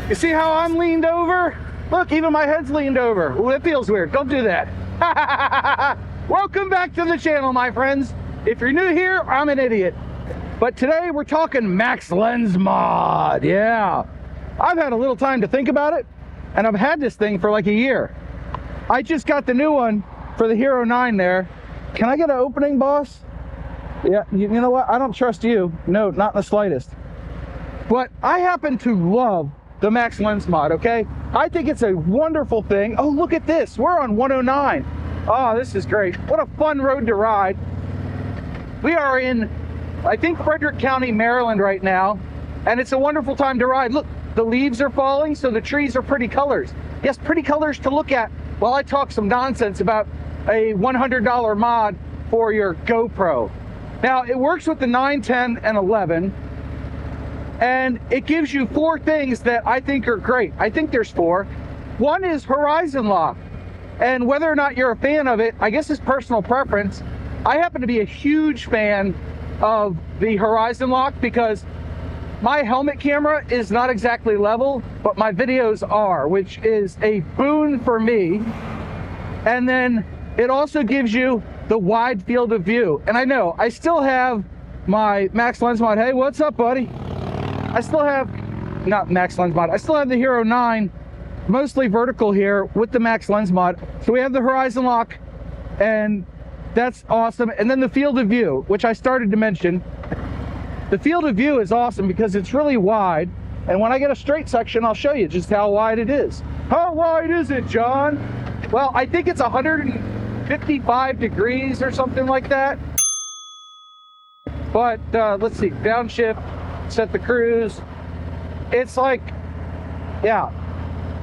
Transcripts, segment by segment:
You see how I'm leaned over? Look, even my head's leaned over. Ooh, that feels weird. Don't do that. Welcome back to the channel, my friends. If you're new here, I'm an idiot. But today we're talking Max Lens Mod. Yeah. I've had a little time to think about it, and I've had this thing for like a year. I just got the new one for the Hero 9 there. Can I get an opening, boss? Yeah, you know what? I don't trust you. No, not in the slightest. But I happen to love the Max Lens Mod, okay? I think it's a wonderful thing. Oh, look at this. We're on 109. Oh, this is great. What a fun road to ride. We are in, I think, Frederick County, Maryland right now, and it's a wonderful time to ride. Look, the leaves are falling, so the trees are pretty colors. Yes, pretty colors to look at while I talk some nonsense about a $100 mod for your GoPro. Now, it works with the 9, 10, and 11, and it gives you 4 things that I think are great. I think there's 4. One is horizon lock, and whether or not you're a fan of it, I guess it's personal preference. I happen to be a huge fan of the horizon lock because my helmet camera is not exactly level, but my videos are, which is a boon for me. And then it also gives you the wide field of view. And I know I still have my Max Lens Mod. Hey, what's up, buddy? I still have, not Max Lens Mod, I still have the Hero 9, mostly vertical here with the Max Lens Mod. So we have the horizon lock, and that's awesome. And then the field of view, which I started to mention. The field of view is awesome because it's really wide. And when I get a straight section, I'll show you just how wide it is. How wide is it, John? Well, I think it's 155 degrees or something like that. But let's see, downshift, set the cruise. It's like, yeah,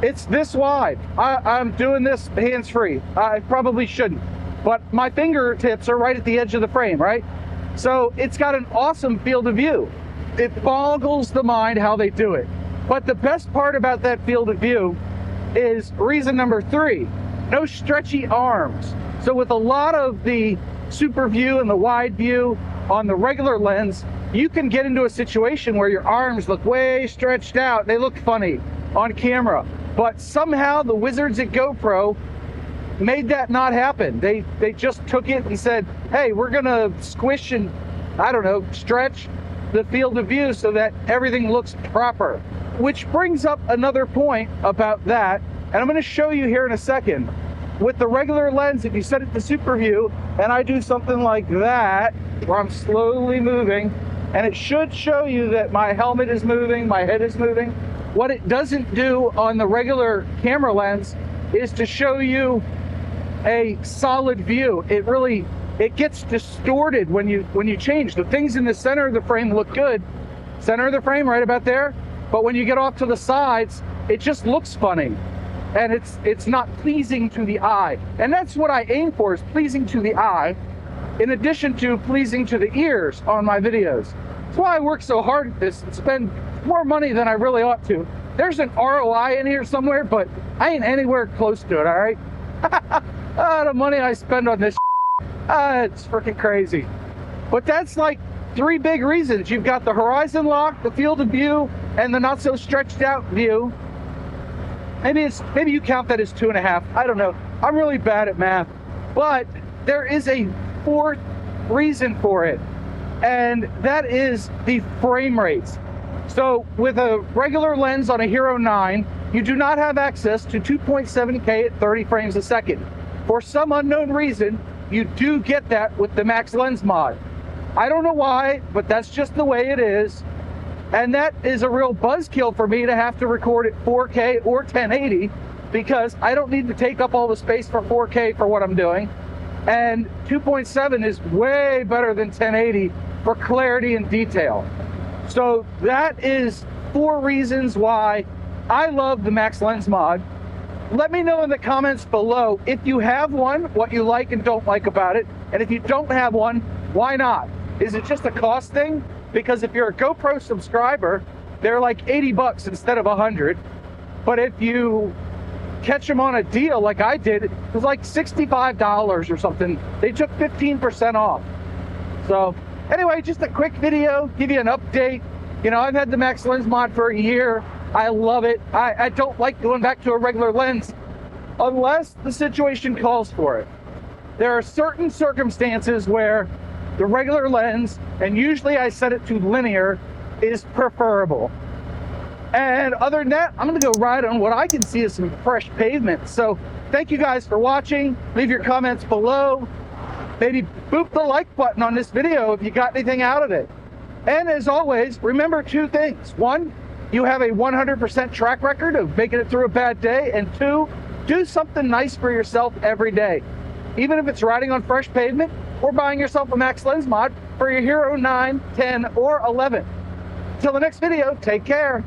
it's this wide. I'm doing this hands-free. I probably shouldn't, but my fingertips are right at the edge of the frame, right? So it's got an awesome field of view. It boggles the mind how they do it. But the best part about that field of view is reason number 3, no stretchy arms. So with a lot of the super view and the wide view on the regular lens, you can get into a situation where your arms look way stretched out. They look funny on camera. But somehow the wizards at GoPro made that not happen. They just took it and said, hey, we're gonna squish and, I don't know, stretch the field of view so that everything looks proper. Which brings up another point about that, and I'm gonna show you here in a second. With the regular lens, if you set it to super view, and I do something like that, where I'm slowly moving, and it should show you that my helmet is moving, my head is moving. What it doesn't do on the regular camera lens is to show you a solid view. It gets distorted when you change. The things in the center of the frame look good. Center of the frame right about there. But when you get off to the sides, it just looks funny. And it's not pleasing to the eye. And that's what I aim for, is pleasing to the eye, in addition to pleasing to the ears on my videos. That's why I work so hard at this and spend more money than I really ought to. There's an ROI in here somewhere, but I ain't anywhere close to it, all right? The money I spend on this, it's freaking crazy. But that's like 3 big reasons. You've got the horizon lock, the field of view, and the not so stretched out view. Maybe you count that as 2.5. I don't know. I'm really bad at math. But there is a 4th reason for it, and that is the frame rates. So with a regular lens on a Hero 9, you do not have access to 2.7K at 30 frames a second. For some unknown reason, you do get that with the Max Lens Mod. I don't know why, but that's just the way it is. And that is a real buzzkill for me to have to record at 4K or 1080, because I don't need to take up all the space for 4K for what I'm doing. And 2.7 is way better than 1080 for clarity and detail. So that is 4 reasons why I love the Max Lens Mod. Let me know in the comments below if you have one, what you like and don't like about it. And if you don't have one, why not? Is it just a cost thing? Because if you're a GoPro subscriber, they're like 80 bucks instead of 100. But if you catch them on a deal like I did, it was like $65 or something. They took 15% off. So anyway, just a quick video, give you an update. You know, I've had the Max Lens Mod for a year. I love it. I don't like going back to a regular lens unless the situation calls for it. There are certain circumstances where the regular lens, and usually I set it to linear, is preferable. And other than that, I'm gonna go ride on what I can see as some fresh pavement. So thank you guys for watching. Leave your comments below. Maybe boop the like button on this video if you got anything out of it. And as always, remember two things. One, you have a 100% track record of making it through a bad day. And two, do something nice for yourself every day. Even if it's riding on fresh pavement or buying yourself a Max Lens Mod for your Hero 9, 10, or 11. Till the next video, take care.